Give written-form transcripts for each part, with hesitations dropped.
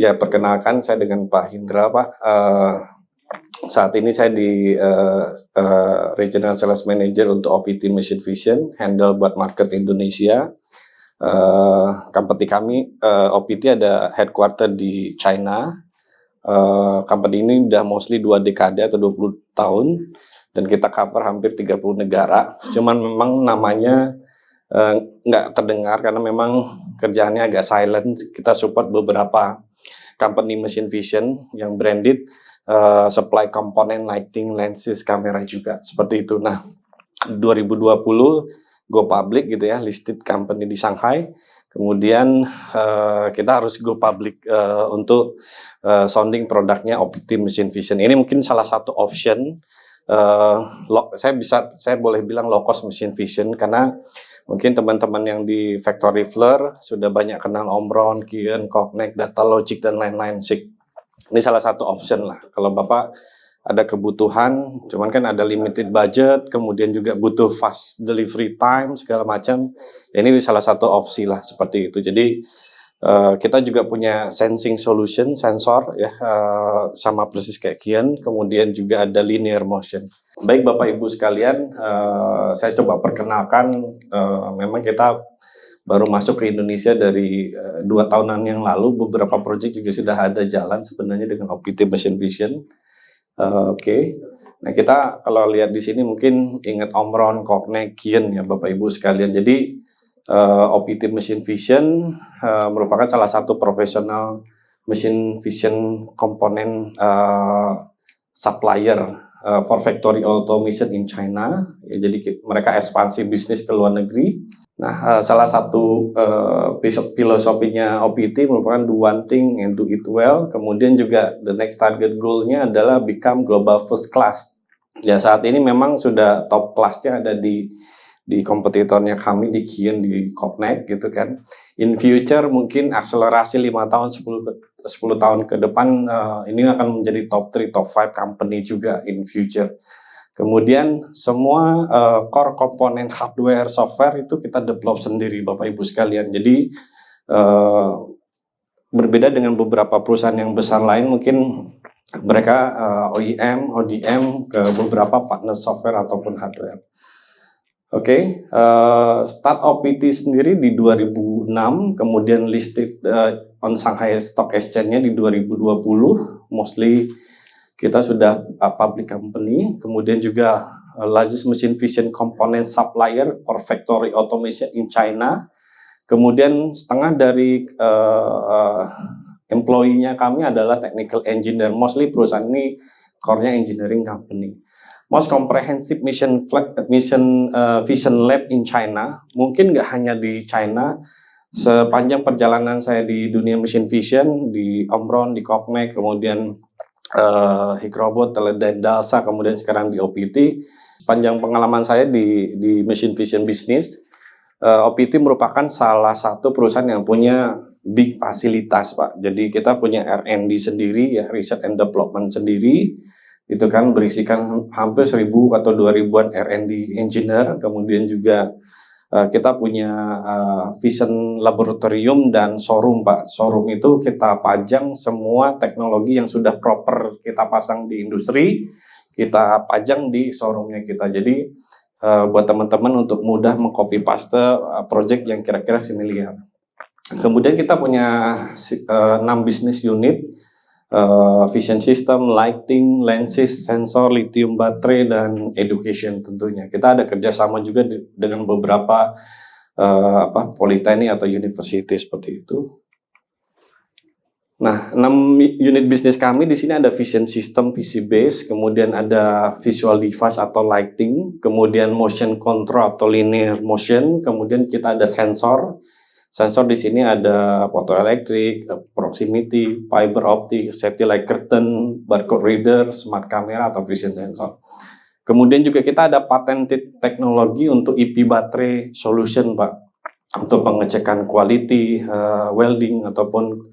Ya, perkenalkan saya dengan Pak Hindra, Pak. Saat ini saya di Regional Sales Manager untuk OPT Machine Vision, handle buat market Indonesia. Company kami, OPT ada headquarter di China. Company ini udah mostly 2 dekade atau 20 tahun, dan kita cover hampir 30 negara. Cuman memang namanya nggak terdengar karena memang kerjaannya agak silent. Kita support beberapa company machine vision yang branded, supply komponen lighting, lenses, kamera juga seperti itu. Nah, 2020 go public gitu ya, listed company di Shanghai. Kemudian kita harus go public untuk sounding produknya OPT Machine Vision. Ini mungkin salah satu option. Saya boleh bilang low cost machine vision karena mungkin teman-teman yang di factory floor sudah banyak kenal Omron, Kion, Cognex, Datalogic dan lain-lain. Ini salah satu option lah. Kalau Bapak ada kebutuhan, cuman kan ada limited budget, kemudian juga butuh fast delivery time segala macam. Ini salah satu opsi lah seperti itu. Jadi kita juga punya sensing solution, sensor ya, sama persis kayak Kion, kemudian juga ada linear motion. Baik Bapak Ibu sekalian, saya coba perkenalkan, memang kita baru masuk ke Indonesia dari 2 tahunan yang lalu, beberapa project juga sudah ada jalan sebenarnya dengan OPT Machine Vision. Oke. Nah, kita kalau lihat di sini mungkin ingat Omron, Cognex, Kion ya Bapak Ibu sekalian. Jadi OPT Machine Vision merupakan salah satu profesional machine vision komponen supplier for factory automation in China. Ya, jadi mereka ekspansi bisnis ke luar negeri. Nah, salah satu filosofinya OPT merupakan do one thing and do it well. Kemudian juga the next target goal-nya adalah become global first class. Ya, saat ini memang sudah top class-nya ada di kompetitornya kami di Kion, di Cognex gitu kan. In future mungkin akselerasi 5 tahun 10 tahun ke depan ini akan menjadi top 3 top 5 company juga in future. Kemudian semua core komponen hardware software itu kita develop sendiri Bapak Ibu sekalian. Jadi berbeda dengan beberapa perusahaan yang besar lain, mungkin mereka OEM, ODM ke beberapa partner software ataupun hardware. Oke, start OPT sendiri di 2006, kemudian listed on Shanghai Stock Exchange-nya di 2020, mostly kita sudah public company, kemudian juga largest machine vision component supplier for factory automation in China. Kemudian setengah dari employee-nya kami adalah technical engineer, mostly perusahaan ini core-nya engineering company. Most comprehensive mission vision lab in China. Mungkin nggak hanya di China. Sepanjang perjalanan saya di dunia machine vision, di Omron, di Cognex, kemudian Hikrobot, Teledyne, Dalsa, kemudian sekarang di OPT. Sepanjang pengalaman saya di machine vision business, OPT merupakan salah satu perusahaan yang punya big fasilitas, Pak. Jadi kita punya R&D sendiri, ya, research and development sendiri. Itu kan berisikan hampir 1.000 atau 2.000-an R&D engineer. Kemudian juga kita punya vision laboratorium dan showroom, Pak. Showroom itu kita pajang semua teknologi yang sudah proper kita pasang di industri, kita pajang di showroomnya kita. Jadi buat teman-teman untuk mudah mengcopy paste project yang kira-kira similar. Kemudian kita punya 6 business unit. Vision system, lighting, lenses, sensor, lithium baterai, dan education tentunya. Kita ada kerjasama juga dengan beberapa politeknik atau university seperti itu. Nah, 6 unit bisnis kami di sini ada vision system, PC base, kemudian ada visual device atau lighting, kemudian motion control atau linear motion, kemudian kita ada sensor. Sensor di sini ada photoelectric, proximity, fiber optic, safety light curtain, barcode reader, smart camera atau vision sensor. Kemudian juga kita ada patented teknologi untuk EP baterai solution, Pak, untuk pengecekan quality, welding ataupun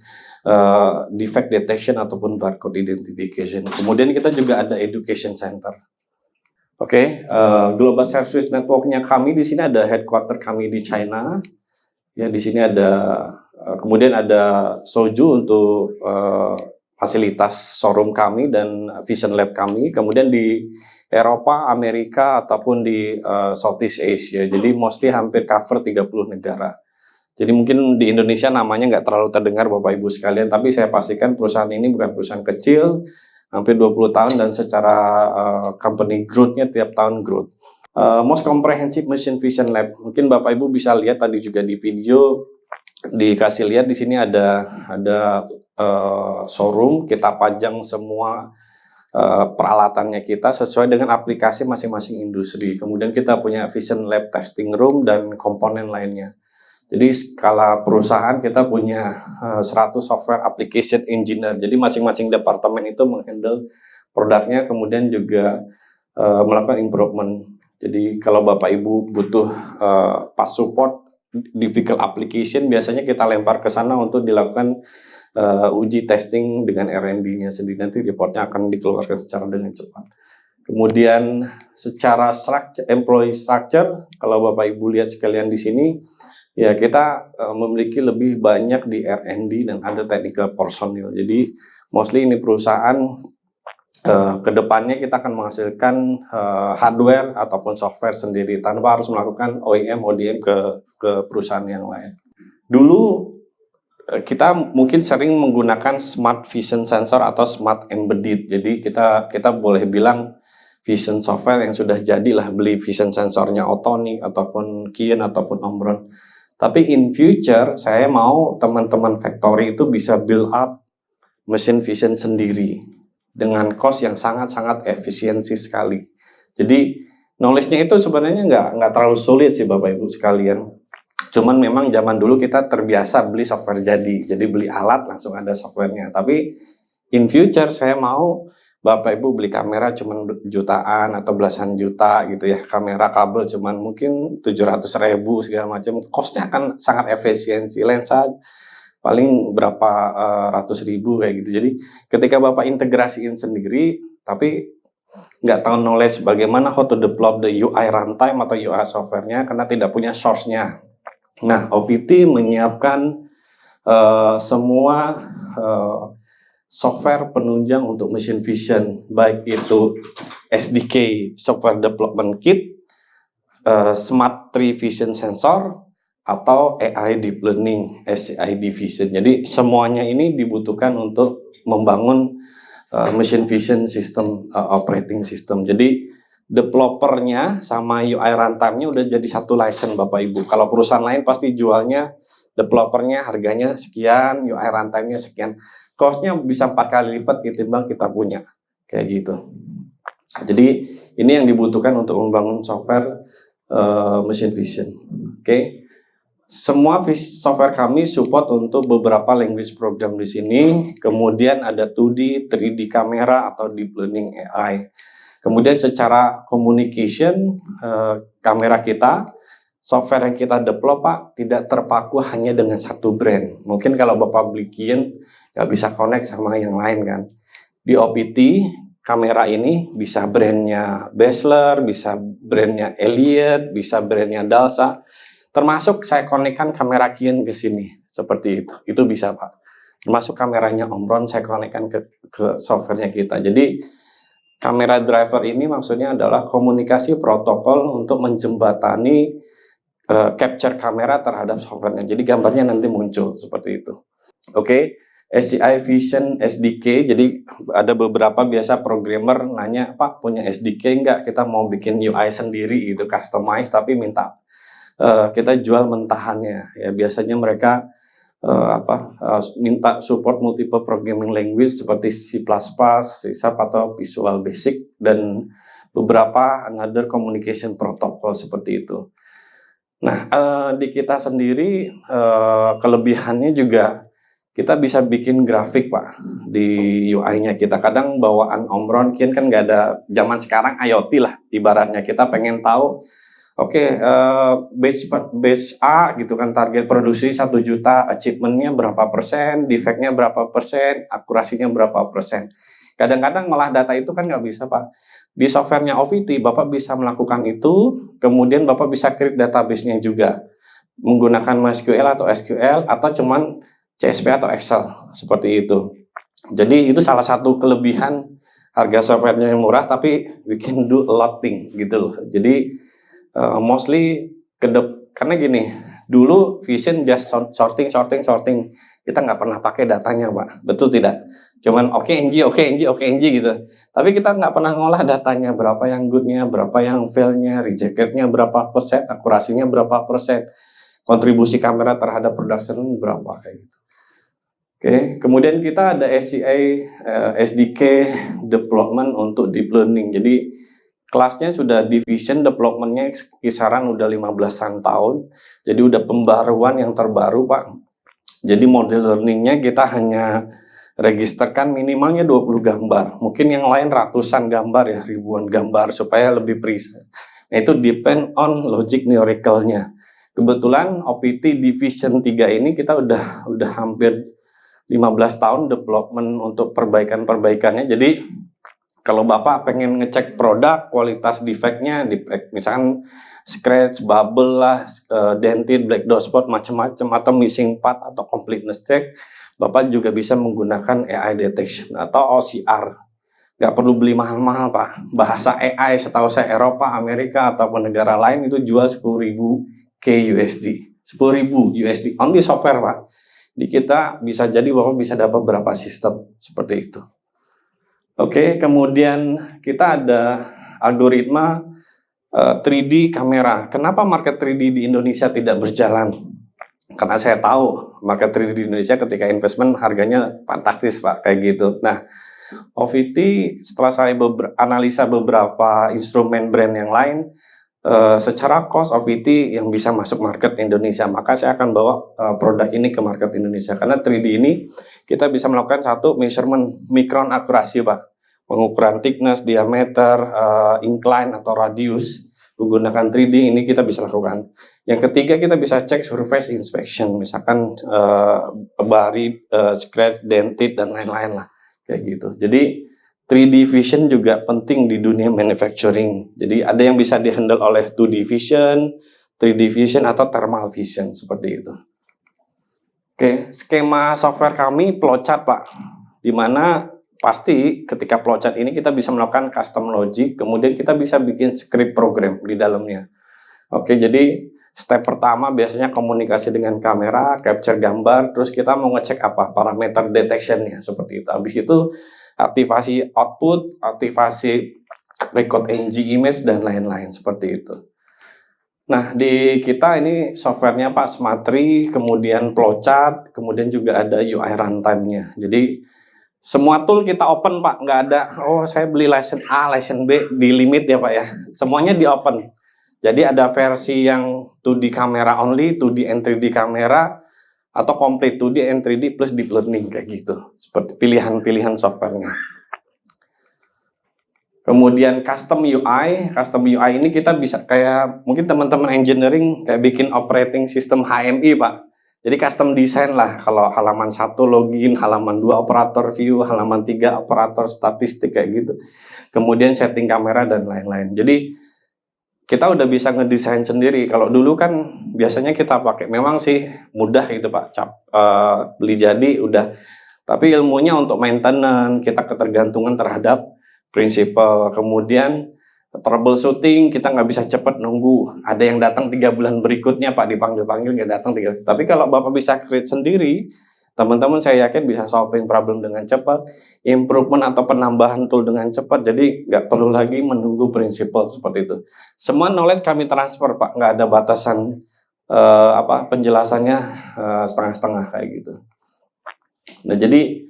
defect detection ataupun barcode identification. Kemudian kita juga ada education center. Oke, Global Service Network-nya kami di sini ada headquarter kami di China. Ya, di sini ada kemudian ada Soju untuk fasilitas showroom kami dan Vision Lab kami. Kemudian di Eropa, Amerika, ataupun di Southeast Asia. Jadi mostly hampir cover 30 negara. Jadi mungkin di Indonesia namanya nggak terlalu terdengar Bapak Ibu sekalian, tapi saya pastikan perusahaan ini bukan perusahaan kecil, hampir 20 tahun dan secara company growth-nya tiap tahun growth. Most Comprehensive Machine Vision Lab, mungkin Bapak Ibu bisa lihat tadi juga di video, dikasih lihat di sini ada showroom, kita pajang semua peralatannya kita sesuai dengan aplikasi masing-masing industri. Kemudian kita punya Vision Lab testing room dan komponen lainnya. Jadi skala perusahaan kita punya 100 software application engineer. Jadi masing-masing departemen itu menghandle produknya, kemudian juga melakukan improvement. Jadi kalau Bapak Ibu butuh pas support difficult application, biasanya kita lempar ke sana untuk dilakukan uji testing dengan R&D-nya sendiri. Nanti reportnya akan dikeluarkan secara dengan cepat. Kemudian secara employee structure, kalau Bapak Ibu lihat sekalian di sini, ya kita memiliki lebih banyak di R&D dan ada technical personil. Jadi mostly ini perusahaan kedepannya kita akan menghasilkan hardware ataupun software sendiri tanpa harus melakukan OEM, ODM ke perusahaan yang lain. Dulu kita mungkin sering menggunakan smart vision sensor atau smart embedded. Jadi kita boleh bilang vision software yang sudah jadilah, beli vision sensornya Autonic ataupun Kion ataupun Omron. Tapi in future saya mau teman-teman factory itu bisa build up machine vision sendiri dengan cost yang sangat-sangat efisiensi sekali. Jadi knowledge-nya itu sebenarnya nggak terlalu sulit sih Bapak Ibu sekalian. Cuman memang zaman dulu kita terbiasa beli software jadi beli alat langsung ada softwarenya. Tapi in future saya mau Bapak Ibu beli kamera cuman jutaan atau belasan juta gitu ya. Kamera kabel cuman mungkin 700.000 segala macam. Cost-nya akan sangat efisiensi. Lensa paling berapa ratus ribu kayak gitu. Jadi ketika Bapak integrasiin sendiri, tapi nggak tahu knowledge bagaimana how to develop the UI runtime atau UI software-nya karena tidak punya source-nya. Nah, OPT menyiapkan semua software penunjang untuk machine vision, baik itu SDK Software Development Kit, Smart 3 Vision Sensor, atau AI Deep Learning, SCID Vision. Jadi semuanya ini dibutuhkan untuk membangun machine vision system, operating system. Jadi developernya sama UI runtime-nya udah jadi satu license Bapak Ibu. Kalau perusahaan lain pasti jualnya developernya harganya sekian, UI runtime-nya sekian. Cost-nya bisa 4 kali lipat ketimbang kita punya. Kayak gitu. Jadi ini yang dibutuhkan untuk membangun software machine vision. Oke. Semua software kami support untuk beberapa language program di sini. Kemudian ada 2D, 3D kamera atau deep learning AI. Kemudian secara communication, kamera kita, software yang kita develop Pak, tidak terpaku hanya dengan satu brand. Mungkin kalau Bapak beli Kion, nggak bisa connect sama yang lain kan. Di OPT, kamera ini bisa brandnya Basler, bisa brandnya Elliot, bisa brandnya Dalsa. Termasuk saya konekkan kamera Kion ke sini, seperti itu. Itu bisa Pak. Termasuk kameranya Omron, saya konekkan ke softwarenya kita. Jadi kamera driver ini maksudnya adalah komunikasi protokol untuk menjembatani capture kamera terhadap softwarenya. Jadi gambarnya nanti muncul seperti itu. Oke. SCI Vision SDK, jadi ada beberapa biasa programmer nanya, Pak punya SDK nggak? Kita mau bikin UI sendiri gitu, customize, tapi minta kita jual mentahannya. Ya biasanya mereka minta support multiple programming language seperti C++, C# atau Visual Basic dan beberapa another communication protocol seperti itu. Nah di kita sendiri kelebihannya juga kita bisa bikin grafik Pak di UI-nya kita. Kadang bawaan Omron Kion kan nggak ada, zaman sekarang IoT lah ibaratnya, kita pengen tahu batch A gitu kan, target produksi 1 juta, achievement-nya berapa persen, defect-nya berapa persen, akurasinya berapa persen. Kadang-kadang malah data itu kan nggak bisa Pak. Di software-nya OVT Bapak bisa melakukan itu, kemudian Bapak bisa create database-nya juga. menggunakan MySQL atau SQL atau cuman CSV atau Excel seperti itu. Jadi itu salah satu kelebihan harga softwarenya yang murah, tapi we can do a lot thing gitu loh. Jadi mostly karena gini, dulu Vision just sorting, kita nggak pernah pakai datanya Pak, betul tidak? Cuman oke NG gitu. Tapi kita nggak pernah ngolah datanya, berapa yang goodnya, berapa yang failnya, rejectednya berapa persen, akurasinya berapa persen, kontribusi kamera terhadap production berapa kayak gitu. Oke, kemudian kita ada SDK development untuk deep learning. Jadi kelasnya sudah division developmentnya kisaran udah 15-an tahun. Jadi udah pembaruan yang terbaru Pak. Jadi model learningnya kita hanya registerkan minimalnya 20 gambar. Mungkin yang lain ratusan gambar ya, ribuan gambar supaya lebih precise. Nah itu depend on logic numerical-nya. Kebetulan OPT Division 3 ini kita udah hampir 15 tahun development untuk perbaikan-perbaikannya. Jadi kalau Bapak pengen ngecek produk, kualitas defect-nya, misalkan scratch, bubble lah, dented, black dot spot, macam-macam, atau missing part, atau completeness check, Bapak juga bisa menggunakan AI detection atau OCR. Nggak perlu beli mahal-mahal Pak. Bahasa AI setahu saya Eropa, Amerika, ataupun negara lain itu jual 10.000 USD. 10.000 USD, only software Pak. Di kita bisa jadi Bapak bisa dapat berapa sistem seperti itu. Oke, kemudian kita ada algoritma 3D kamera. Kenapa market 3D di Indonesia tidak berjalan? Karena saya tahu market 3D di Indonesia ketika investment harganya fantastis Pak, kayak gitu. Nah, OVT setelah saya analisa beberapa instrumen brand yang lain, secara cost OVT yang bisa masuk market Indonesia, maka saya akan bawa produk ini ke market Indonesia. Karena 3D ini kita bisa melakukan satu measurement micron akurasi Pak, pengukuran thickness, diameter, incline atau radius menggunakan 3D ini kita bisa lakukan. Yang ketiga kita bisa cek surface inspection, misalkan bari, scratch, dented dan lain-lain lah kayak gitu. Jadi 3D vision juga penting di dunia manufacturing. Jadi ada yang bisa dihandle oleh 2D vision, 3D vision, atau thermal vision, seperti itu. Oke, skema software kami flowchart Pak. Dimana pasti ketika flowchart ini kita bisa melakukan custom logic, kemudian kita bisa bikin script program di dalamnya. Oke, jadi step pertama biasanya komunikasi dengan kamera, capture gambar, terus kita mau ngecek apa? Parameter detection-nya, seperti itu. Habis itu aktivasi output, aktivasi record ng image, dan lain-lain seperti itu. Nah, di kita ini softwarenya Pak Smartry, kemudian flowchart, kemudian juga ada UI runtime-nya. Jadi semua tool kita open Pak, nggak ada, oh saya beli license A, license B, di limit ya Pak ya. Semuanya di open. Jadi ada versi yang 2D camera only, 2D and 3D camera, atau complete 2D and 3D plus deep learning kayak gitu. Seperti pilihan-pilihan softwarenya. Kemudian custom UI ini kita bisa kayak mungkin teman-teman engineering kayak bikin operating system HMI Pak. Jadi custom design lah, kalau halaman 1 login, halaman 2 operator view, halaman 3 operator statistik kayak gitu. Kemudian setting kamera dan lain-lain. Jadi kita udah bisa ngedesain sendiri. Kalau dulu kan biasanya kita pakai, memang sih mudah gitu Pak, beli jadi udah. Tapi ilmunya untuk maintenance, kita ketergantungan terhadap prinsipal. Kemudian troubleshooting, kita nggak bisa cepat nunggu. Ada yang datang 3 bulan berikutnya Pak, dipanggil-panggil nggak datang 3. Tapi kalau Bapak bisa create sendiri, teman-teman saya yakin bisa solving problem dengan cepat, improvement atau penambahan tool dengan cepat, jadi nggak perlu lagi menunggu prinsipal seperti itu. Semua knowledge kami transfer Pak, nggak ada batasan penjelasannya setengah-setengah kayak gitu. Nah jadi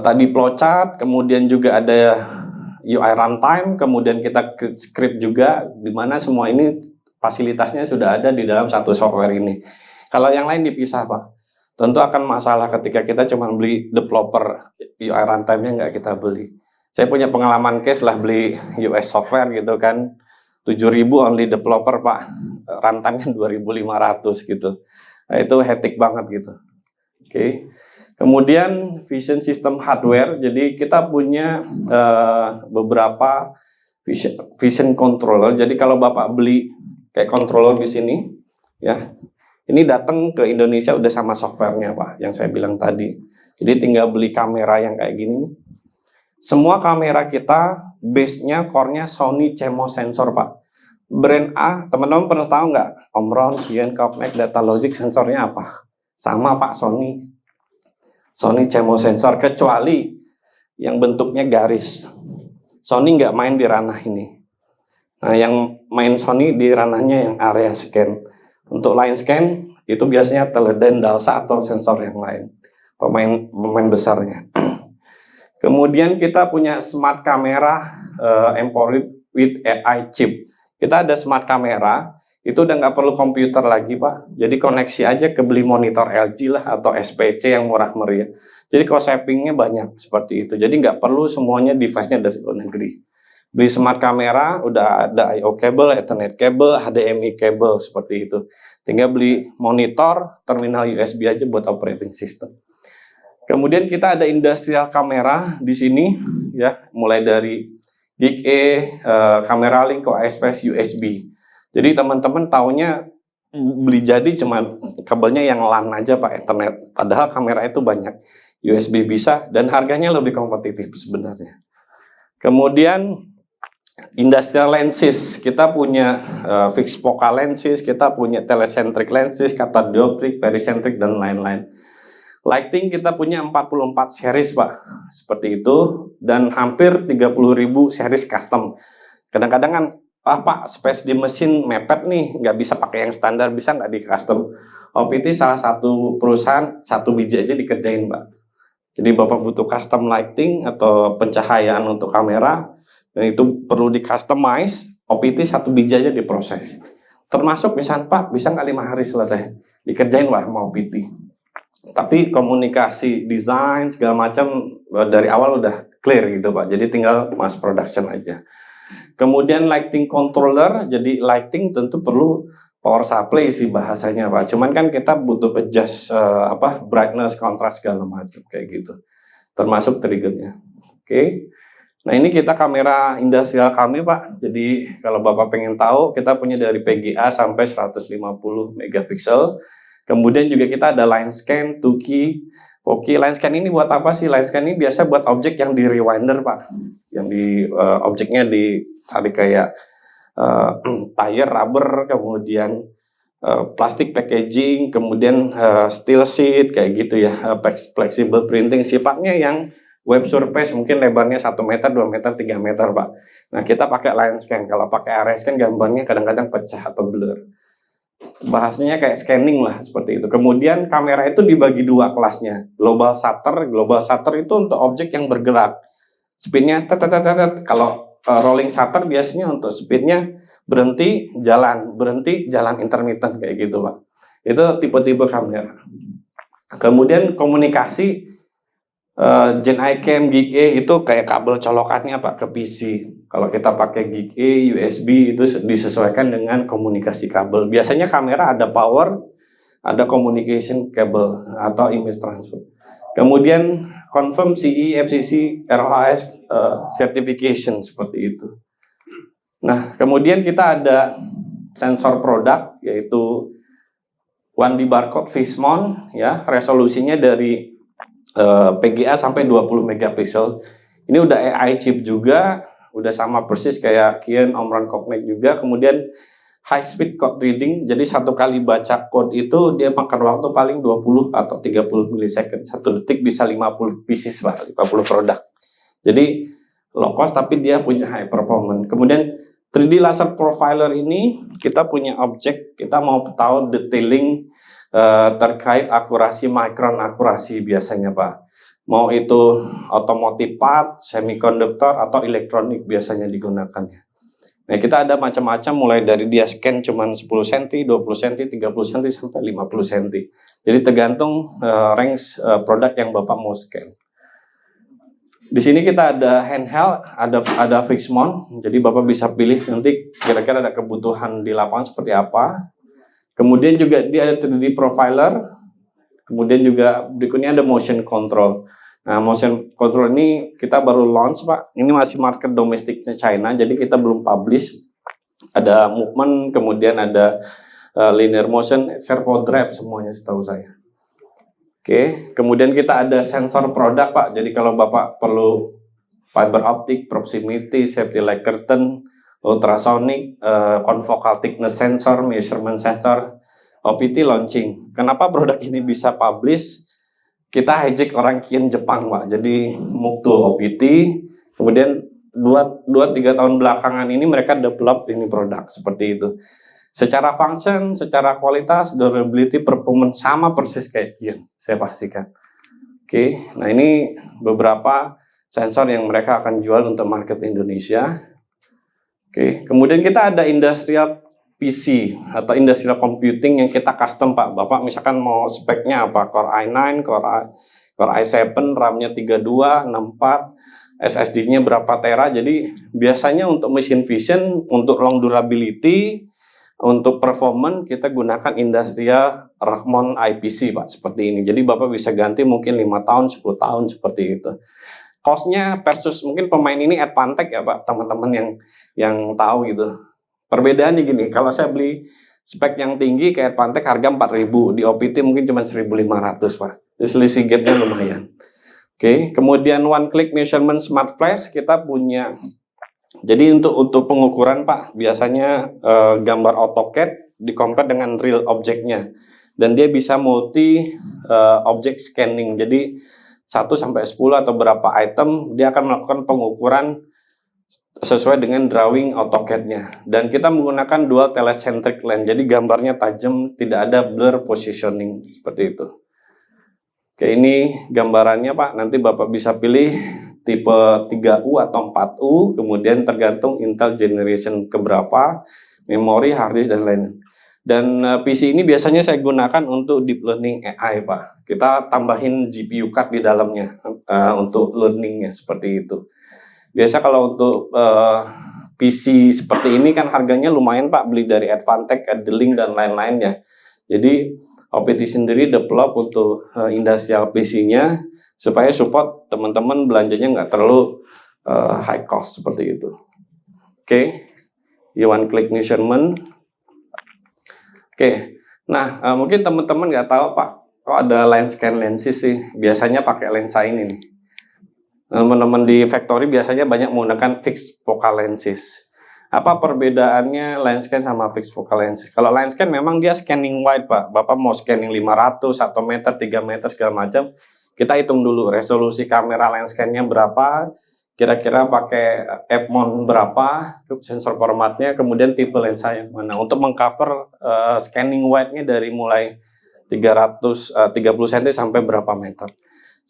tadi flowchart, kemudian juga ada UI runtime, kemudian kita script juga, di mana semua ini fasilitasnya sudah ada di dalam satu software ini. Kalau yang lain dipisah Pak. Tentu akan masalah ketika kita cuma beli developer, UI runtime-nya nggak kita beli. Saya punya pengalaman case lah beli US software gitu kan, 7.000 only developer Pak, runtime-nya 2.500 gitu. Nah, itu hectic banget gitu. Oke. Kemudian vision system hardware, jadi kita punya beberapa vision controller. Jadi kalau Bapak beli kayak controller di sini, ya. Ini datang ke Indonesia udah sama softwarenya Pak, yang saya bilang tadi. Jadi tinggal beli kamera yang kayak gini nih. Semua kamera kita base-nya core-nya Sony CMOS sensor Pak. Brand A, teman-teman pernah tahu nggak? Omron, Kion, Cognex, Datalogic sensornya apa? Sama Pak, Sony. Sony CMOS sensor, kecuali yang bentuknya garis. Sony nggak main di ranah ini. Nah, yang main Sony di ranahnya yang area scan. Untuk line scan itu biasanya Teledyne, Dalsa atau sensor yang lain. Pemain besarnya. Kemudian kita punya smart camera empowered with AI chip. Kita ada smart camera, itu udah nggak perlu komputer lagi Pak. Jadi koneksi aja ke beli monitor LG lah atau SPC yang murah meriah. Jadi cost savingnya banyak seperti itu. Jadi nggak perlu semuanya device-nya dari luar negeri. Beli smart kamera, udah ada I/O cable, Ethernet cable, HDMI cable, seperti itu. Tinggal beli monitor, terminal USB aja buat operating system. Kemudian kita ada industrial kamera di sini, ya, mulai dari GIG-E, kamera link, OSPS, USB. Jadi teman-teman taunya beli jadi cuma kabelnya yang LAN aja Pak, Ethernet. Padahal kamera itu banyak, USB bisa, dan harganya lebih kompetitif sebenarnya. Kemudian industrial lenses, kita punya fixed focal lenses, kita punya telecentric lenses, catadioptric, pericentric, dan lain-lain. Lighting kita punya 44 series Pak, seperti itu, dan hampir 30.000 series custom. Kadang-kadang kan, Pak, space di mesin mepet nih, nggak bisa pakai yang standar, bisa nggak di custom? OPT salah satu perusahaan, satu biji aja dikerjain Pak. Jadi Bapak butuh custom lighting atau pencahayaan untuk kamera, dan itu perlu di customize, OPT satu biji aja diproses. Termasuk misalnya Pak, bisa nggak 5 hari selesai? Dikerjain Pak sama OPT. Tapi komunikasi, desain, segala macam dari awal udah clear gitu Pak. Jadi tinggal mass production aja. Kemudian lighting controller, jadi lighting tentu perlu power supply sih bahasanya Pak. Cuman kan kita butuh adjust brightness, contrast segala macam kayak gitu. Termasuk triggernya. Oke. Nah ini kita kamera industrial kami Pak. Jadi kalau Bapak pengen tahu, kita punya dari PGA sampai 150 megapiksel. Kemudian juga kita ada line scan, 2key. Oke, line scan ini buat apa sih? Line scan ini biasa buat objek yang di rewinder Pak. Yang di objeknya ditarik kayak tire, rubber, kemudian plastik packaging, kemudian steel sheet kayak gitu ya, flexible printing, sifatnya yang web surface mungkin lebarnya 1 meter, 2 meter, 3 meter Pak. Nah kita pakai line scan, kalau pakai area scan gambarnya kadang-kadang pecah atau blur. Bahasanya kayak scanning lah seperti itu. Kemudian kamera itu dibagi 2 kelasnya, global shutter. Global shutter itu untuk objek yang bergerak, speednya kalau rolling shutter biasanya untuk speednya berhenti jalan intermittent kayak gitu Pak. Itu tipe-tipe kamera. Kemudian komunikasi Gen iCam, GIG-E itu kayak kabel colokannya Pak ke PC. Kalau kita pakai GIG-E, USB itu disesuaikan dengan komunikasi kabel. Biasanya kamera ada power, ada communication cable atau image transfer. Kemudian confirm CE, FCC, ROHS certification seperti itu. Nah, kemudian kita ada sensor produk yaitu 1D barcode face mount ya, resolusinya dari PGA sampai 20 megapiksel. Ini udah AI chip juga, udah sama persis kayak Kion, Omron, Cognex juga. Kemudian high speed code reading, jadi satu kali baca code itu dia makan waktu paling 20 atau 30 milisecond. 1 detik bisa 50 pieces Pak, 50 produk. Jadi low cost tapi dia punya high performance. Kemudian 3D laser profiler ini kita punya objek, kita mau tahu detailing terkait akurasi, micron akurasi biasanya Pak. Mau itu otomotif part, semikonduktor atau elektronik biasanya digunakannya. Nah kita ada macam-macam mulai dari dia scan cuman 10 cm, 20 cm, 30 cm sampai 50 cm. Jadi tergantung range produk yang Bapak mau scan. Di sini kita ada handheld, ada fixed mount. Jadi Bapak bisa pilih nanti kira-kira ada kebutuhan di lapangan seperti apa. Kemudian juga dia ada 3D profiler, kemudian juga berikutnya ada motion control. Nah, motion control ini kita baru launch Pak, ini masih market domestiknya China, jadi kita belum publish. Ada movement, kemudian ada linear motion, servo drive semuanya setahu saya. Oke, kemudian kita ada sensor produk Pak. Jadi kalau Bapak perlu fiber optic, proximity, safety light curtain, ultrasonic, confocal thickness sensor, measurement sensor, OPT launching. Kenapa produk ini bisa publish? Kita hijack orang Kian Jepang Pak. Jadi Muktu OPT, kemudian 2-3 tahun belakangan ini mereka develop ini produk seperti itu. Secara function, secara kualitas, durability, performance sama persis kayak Kian, saya pastikan. Oke, nah ini beberapa sensor yang mereka akan jual untuk market Indonesia. Oke, kemudian kita ada industrial PC atau industrial computing yang kita custom Pak. Bapak misalkan mau speknya apa? Core i9, Core i7, RAM-nya 32, 64, SSD-nya berapa tera. Jadi biasanya untuk machine vision, untuk long durability, untuk performance kita gunakan industrial Rackmon IPC Pak, seperti ini. Jadi Bapak bisa ganti mungkin 5 tahun, 10 tahun seperti itu. Cost-nya versus mungkin pemain ini Advantech ya Pak, teman-teman yang tahu gitu. Perbedaannya gini, kalau saya beli spek yang tinggi kayak Advantech harga 4.000, di OPT mungkin cuma 1.500 Pak. Jadi selisih gap-nya lumayan. Oke, kemudian one click measurement smart flash kita punya. Jadi untuk pengukuran Pak, biasanya gambar AutoCAD di-compare dengan real objeknya. Dan dia bisa multi object scanning. Jadi 1-10 atau berapa item, dia akan melakukan pengukuran sesuai dengan drawing AutoCAD-nya. Dan kita menggunakan dual telecentric lens. Jadi gambarnya tajam, tidak ada blur positioning. Seperti itu. Oke, ini gambarannya Pak. Nanti Bapak bisa pilih tipe 3U atau 4U, kemudian tergantung Intel generation keberapa, memori, hard disk, dan lain-lain. Dan PC ini biasanya saya gunakan untuk deep learning AI Pak. Kita tambahin GPU card di dalamnya untuk learningnya seperti itu. Biasa kalau untuk PC seperti ini kan harganya lumayan Pak, beli dari Advantech, Adelink, dan lain-lainnya. Jadi OPT sendiri develop untuk industrial PC-nya supaya support teman-teman belanjanya nggak terlalu high cost seperti itu. Oke, one click measurement. Oke, nah mungkin teman-teman nggak tahu Pak, kok ada line scan lenses sih? Biasanya pakai lensa ini nih. Teman-teman di factory biasanya banyak menggunakan fixed focal lenses. Apa perbedaannya line scan sama fixed focal lenses? Kalau line scan memang dia scanning wide Pak. Bapak mau scanning 500, 1 meter, 3 meter segala macam. Kita hitung dulu resolusi kamera lens scan-nya berapa, kira-kira pakai f-mount berapa, sensor formatnya, kemudian tipe lensa yang mana. Untuk mengcover scanning wide-nya dari mulai 30 cm sampai berapa meter.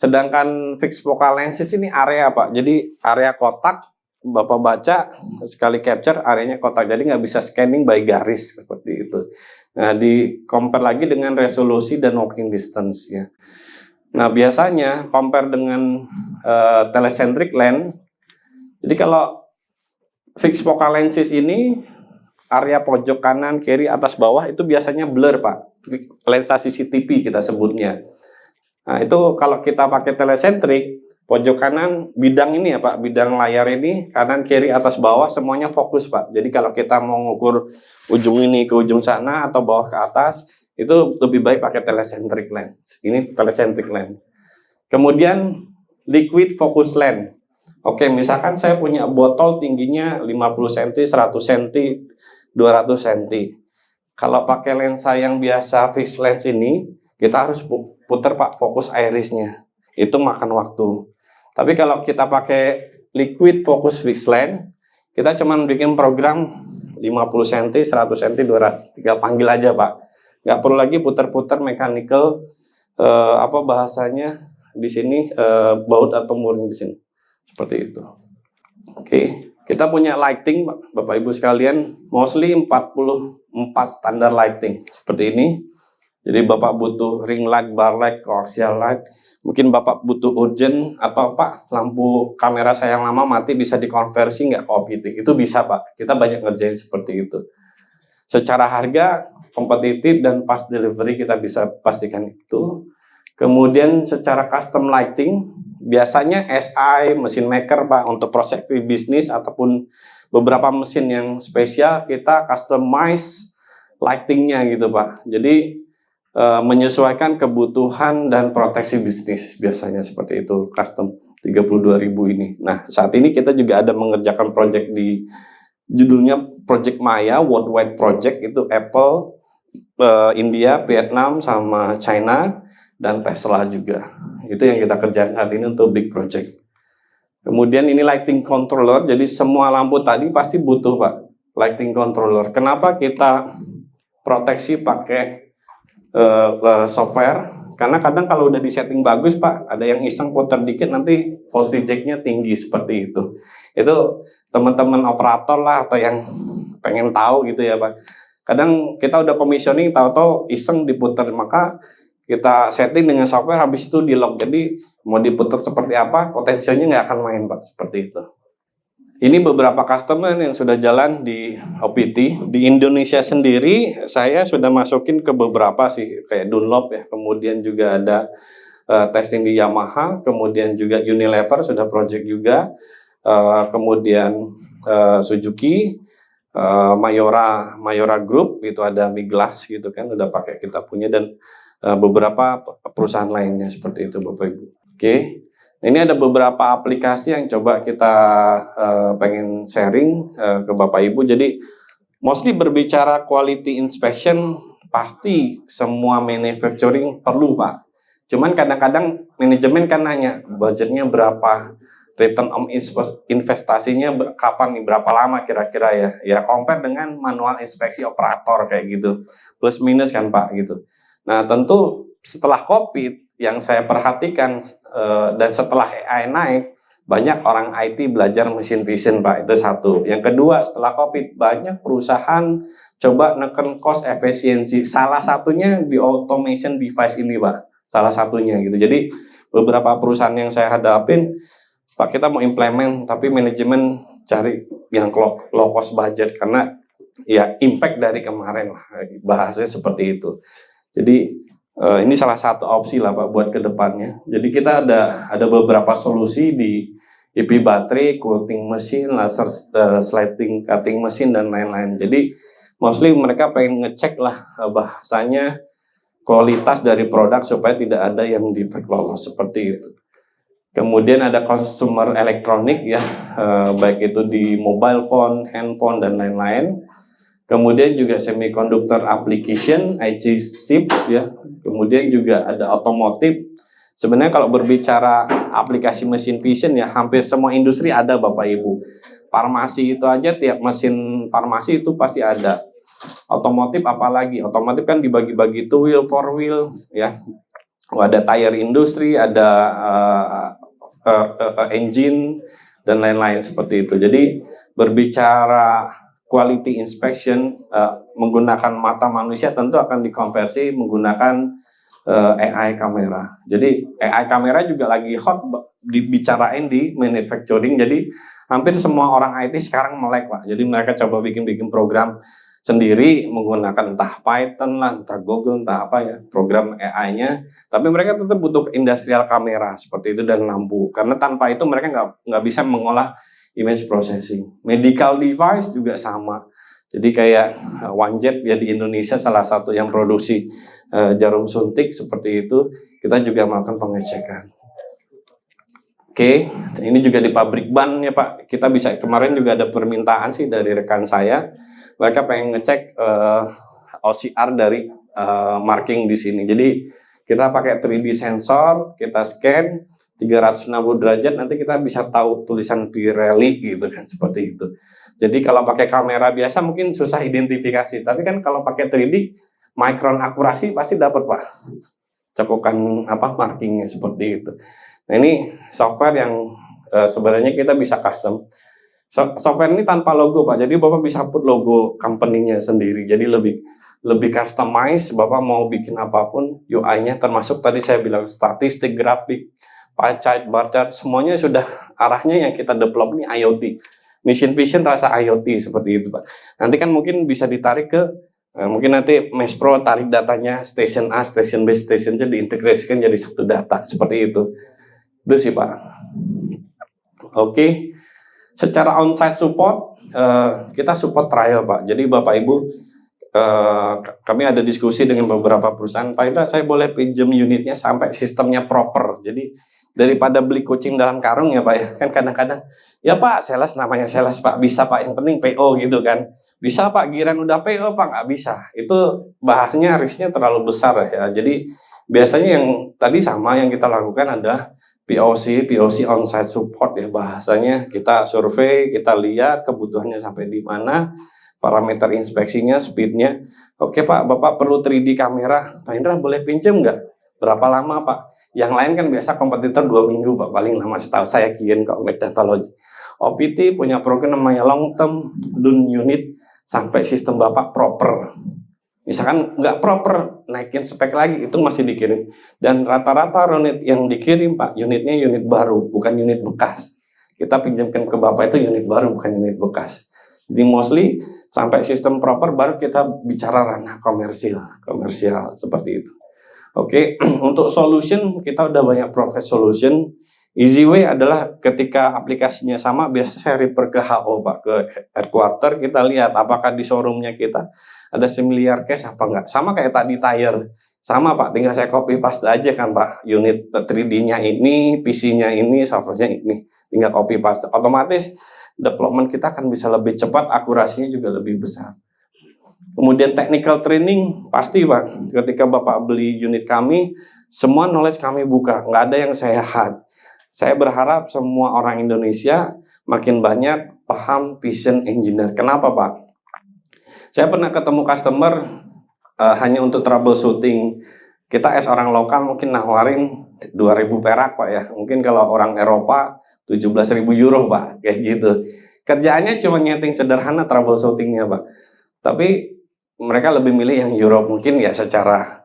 Sedangkan fixed focal lenses ini area Pak, jadi area kotak, Bapak baca, sekali capture areanya kotak, jadi nggak bisa scanning by garis, seperti itu. Nah, di compare lagi dengan resolusi dan walking distance ya. Nah, biasanya compare dengan telecentric lens. Jadi kalau fixed focal lenses ini area pojok kanan, kiri, atas, bawah itu biasanya blur Pak. Lensa CCTV kita sebutnya. Nah, itu kalau kita pakai telecentric, pojok kanan bidang ini ya Pak, bidang layar ini kanan, kiri, atas, bawah semuanya fokus Pak. Jadi kalau kita mau ngukur ujung ini ke ujung sana atau bawah ke atas, itu lebih baik pakai telecentric lens. Ini telecentric lens. Kemudian liquid focus lens. Oke, misalkan saya punya botol tingginya 50 cm, 100 cm, 200 cm. Kalau pakai lensa yang biasa fixed lens ini, kita harus putar Pak fokus irisnya. Itu makan waktu. Tapi kalau kita pakai liquid focus fixed lens, kita cuma bikin program 50 cm, 100 cm, 200, tinggal panggil aja Pak. Nggak perlu lagi putar-putar mechanical apa bahasanya di sini baut atau murni di sini seperti itu. Oke, kita punya lighting Bapak Ibu sekalian, mostly 44 standar lighting seperti ini. Jadi Bapak butuh ring light, bar light, coaxial light. Mungkin Bapak butuh urgent atau Pak lampu kamera saya yang lama mati bisa dikonversi nggak ke OPT? Itu bisa Pak. Kita banyak ngerjain seperti itu. Secara harga kompetitif dan fast delivery kita bisa pastikan itu. Kemudian secara custom lighting biasanya SI, mesin maker Pak, untuk proses bisnis ataupun beberapa mesin yang spesial kita customize lightingnya gitu Pak. Jadi menyesuaikan kebutuhan dan proteksi bisnis biasanya seperti itu custom 32.000 ini. Nah, saat ini kita juga ada mengerjakan project di judulnya Project Maya Worldwide Project, itu Apple, India, Vietnam sama China dan Tesla juga. Itu yang kita kerjakan hari ini untuk big project. Kemudian ini lighting controller, jadi semua lampu tadi pasti butuh Pak lighting controller. Kenapa kita proteksi pakai software? Karena kadang kalau udah di setting bagus Pak, ada yang iseng putar dikit nanti voltage jack-nya tinggi seperti itu. Itu teman-teman operator lah atau yang pengen tahu gitu ya Pak. Kadang kita udah commissioning tahu-tahu iseng diputar, maka kita setting dengan software habis itu di lock. Jadi mau diputar seperti apa potensinya nggak akan main Pak, seperti itu. Ini beberapa customer yang sudah jalan di OPT. Di Indonesia sendiri, saya sudah masukin ke beberapa sih, kayak Dunlop ya. Kemudian juga ada testing di Yamaha, kemudian juga Unilever sudah project juga. Kemudian Suzuki, Mayora Group, itu ada Miglas gitu kan, udah pakai kita punya, dan beberapa perusahaan lainnya seperti itu Bapak Ibu. Oke. Ini ada beberapa aplikasi yang coba kita pengen sharing ke Bapak Ibu. Jadi mostly berbicara quality inspection pasti semua manufacturing perlu Pak. Cuman kadang-kadang manajemen kan nanya budgetnya berapa, return on investasinya kapan nih, berapa lama kira-kira ya. Ya compare dengan manual inspeksi operator kayak gitu. Plus minus kan Pak gitu. Nah tentu setelah COVID yang saya perhatikan dan setelah AI naik, banyak orang IT belajar mesin vision Pak, itu satu. Yang kedua, setelah COVID banyak perusahaan coba neken cost efisiensi, salah satunya di automation device ini Pak, salah satunya gitu. Jadi beberapa perusahaan yang saya hadapin, Pak kita mau implement tapi manajemen cari yang low cost budget karena ya impact dari kemarin lah, bahasanya seperti itu. Jadi ini salah satu opsi lah Pak buat kedepannya. Jadi kita ada beberapa solusi di EP baterai, coating mesin, laser sliding cutting mesin dan lain-lain. Jadi mostly mereka pengen ngecek lah bahasanya kualitas dari produk supaya tidak ada yang defect lolos seperti itu. Kemudian ada consumer elektronik ya, baik itu di mobile phone, handphone dan lain-lain. Kemudian juga semiconductor application, IC chip ya. Kemudian juga ada otomotif. Sebenarnya kalau berbicara aplikasi mesin vision ya hampir semua industri ada Bapak Ibu. Farmasi itu aja tiap mesin farmasi itu pasti ada. Otomotif apalagi? Otomotif kan dibagi-bagi two wheel, four wheel ya. Ada tire industri, ada engine dan lain-lain seperti itu. Jadi berbicara quality inspection menggunakan mata manusia tentu akan dikonversi menggunakan AI kamera. Jadi AI kamera juga lagi hot dibicarain di manufacturing. Jadi hampir semua orang IT sekarang melek Pak. Jadi mereka coba bikin program sendiri menggunakan entah Python lah, entah Google, entah apa ya, program AI-nya. Tapi mereka tetap butuh industrial kamera seperti itu dan lampu. Karena tanpa itu mereka nggak bisa mengolah image processing. Medical device juga sama. Jadi kayak OneJet ya di Indonesia salah satu yang produksi jarum suntik seperti itu, kita juga melakukan pengecekan. Oke, ini juga di pabrik ban ya Pak. Kita bisa kemarin juga ada permintaan sih dari rekan saya. Mereka pengen ngecek OCR dari marking di sini. Jadi kita pakai 3D sensor, kita scan 360 derajat, nanti kita bisa tahu tulisan Pirelli gitu kan, seperti itu. Jadi kalau pakai kamera biasa mungkin susah identifikasi, tapi kan kalau pakai 3D micron akurasi pasti dapat Pak. Cakupan apa markingnya seperti itu. Nah ini software yang sebenarnya kita bisa custom. Software ini tanpa logo Pak, jadi Bapak bisa put logo company-nya sendiri, jadi lebih customize. Bapak mau bikin apapun, UI-nya termasuk tadi saya bilang statistik, grafik, pie chart, bar chart, semuanya sudah arahnya yang kita develop ini IoT. Mission vision rasa IoT seperti itu Pak. Nanti kan mungkin bisa ditarik ke, mungkin nanti Mesh Pro tarik datanya station A, station B, station C diintegrasikan jadi satu data seperti itu. Itu sih Pak. Oke. Secara on-site support, kita support trial Pak. Jadi Bapak Ibu kami ada diskusi dengan beberapa perusahaan, Pak Indra, saya boleh pinjam unitnya sampai sistemnya proper. Jadi daripada beli kucing dalam karung ya Pak ya, kan kadang-kadang ya Pak, sales namanya sales Pak, bisa Pak, yang penting PO gitu kan. Bisa Pak, giran udah PO Pak, nggak bisa. Itu bahasanya risknya terlalu besar ya. Jadi biasanya yang tadi sama yang kita lakukan adalah POC on-site support ya, bahasanya kita survei, kita lihat kebutuhannya sampai di mana, parameter inspeksinya, speednya. Oke Pak, Bapak perlu 3D kamera, Pak Indra boleh pinjam nggak? Berapa lama Pak? Yang lain kan biasa kompetitor 2 minggu Pak, paling lama setahu saya Kian Cognitive Technology. OPT punya program namanya long term loan unit sampai sistem Bapak proper. Misalkan nggak proper, naikin spek lagi, itu masih dikirim. Dan rata-rata unit yang dikirim Pak, unitnya unit baru, bukan unit bekas. Kita pinjamkan ke Bapak itu unit baru, bukan unit bekas. Jadi mostly sampai sistem proper baru kita bicara ranah komersial seperti itu. Oke, untuk solution kita udah banyak provide solution. Easy way adalah ketika aplikasinya sama, biasa saya refer ke HO Pak, ke headquarter, kita lihat apakah di showroomnya kita ada similar case apa enggak. Sama kayak tadi tire, sama Pak, tinggal saya copy paste aja kan Pak, unit 3D-nya ini, PC-nya ini, software-nya ini, tinggal copy paste. Otomatis development kita akan bisa lebih cepat, akurasinya juga lebih besar. Kemudian technical training, pasti Pak, ketika Bapak beli unit kami, semua knowledge kami buka, nggak ada yang saya hide. Saya berharap semua orang Indonesia makin banyak paham vision engineer. Kenapa Pak? Saya pernah ketemu customer hanya untuk troubleshooting. Kita as orang lokal mungkin nawarin 2.000 perak Pak ya. Mungkin kalau orang Eropa 17.000 euro Pak, kayak gitu. Kerjaannya cuma nyeting sederhana troubleshootingnya Pak. Tapi mereka lebih milih yang Europe, mungkin ya secara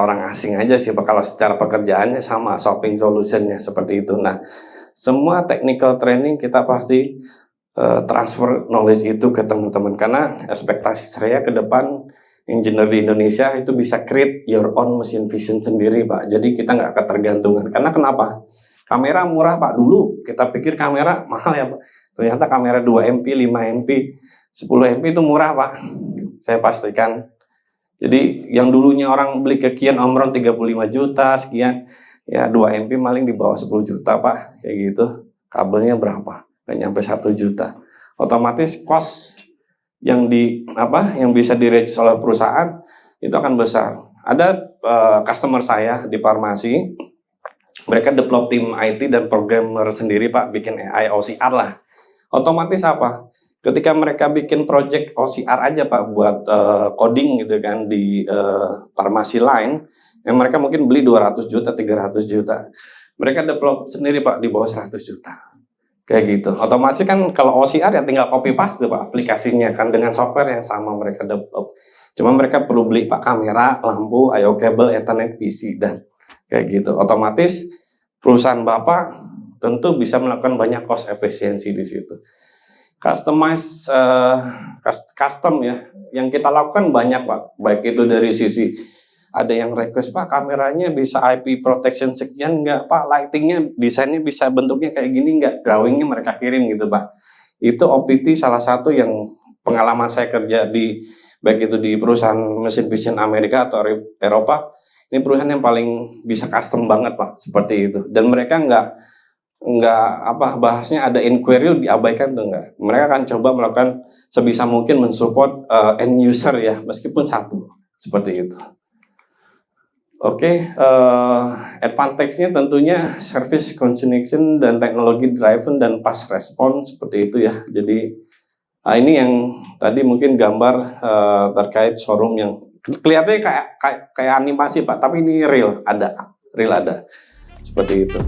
orang asing aja sih Pak. Kalau secara pekerjaannya sama, shopping solutionnya seperti itu. Nah, semua technical training kita pasti transfer knowledge itu ke teman-teman, karena ekspektasi saya ke depan engineer di Indonesia itu bisa create your own machine vision sendiri Pak. Jadi kita nggak ketergantungan. Karena kenapa? Kamera murah Pak, dulu kita pikir kamera mahal ya Pak. Ternyata kamera 2 MP, 5 MP, 10 MP itu murah Pak. Saya pastikan. Jadi yang dulunya orang beli ke Kian Omron 35 juta sekian, ya 2 MP maling di bawah 10 juta Pak, kayak gitu. Kabelnya berapa? Nggak nyampe 1 juta. Otomatis cost yang yang bisa di-reach oleh perusahaan itu akan besar. Ada customer saya di farmasi, mereka develop tim IT dan programmer sendiri Pak, bikin AI OCR lah. Otomatis apa? Ketika mereka bikin project OCR aja Pak buat coding gitu kan di farmasi lain, yang mereka mungkin beli 200 juta, 300 juta. Mereka develop sendiri Pak di bawah 100 juta. Kayak gitu. Otomatis kan kalau OCR ya tinggal copy paste Pak aplikasinya kan dengan software yang sama mereka develop. Cuma mereka perlu beli Pak kamera, lampu, I/O cable, Ethernet, PC dan kayak gitu. Otomatis perusahaan Bapak tentu bisa melakukan banyak cost efisiensi di situ. Customize custom ya yang kita lakukan banyak Pak, baik itu dari sisi ada yang request Pak kameranya bisa IP protection sekian enggak Pak, lightingnya desainnya bisa bentuknya kayak gini enggak, drawingnya mereka kirim gitu Pak. Itu OPT salah satu yang pengalaman saya kerja di baik itu di perusahaan mesin vision Amerika atau Eropa, ini perusahaan yang paling bisa custom banget Pak, seperti itu. Dan mereka enggak bahasnya ada inquiry diabaikan tuh enggak. Mereka akan coba melakukan sebisa mungkin mensupport end user ya, meskipun satu seperti itu. Oke, advantage-nya tentunya service connection dan teknologi driven dan fast response seperti itu ya. Jadi ini yang tadi mungkin gambar terkait showroom yang kelihatannya kayak animasi Pak, tapi ini real ada seperti itu.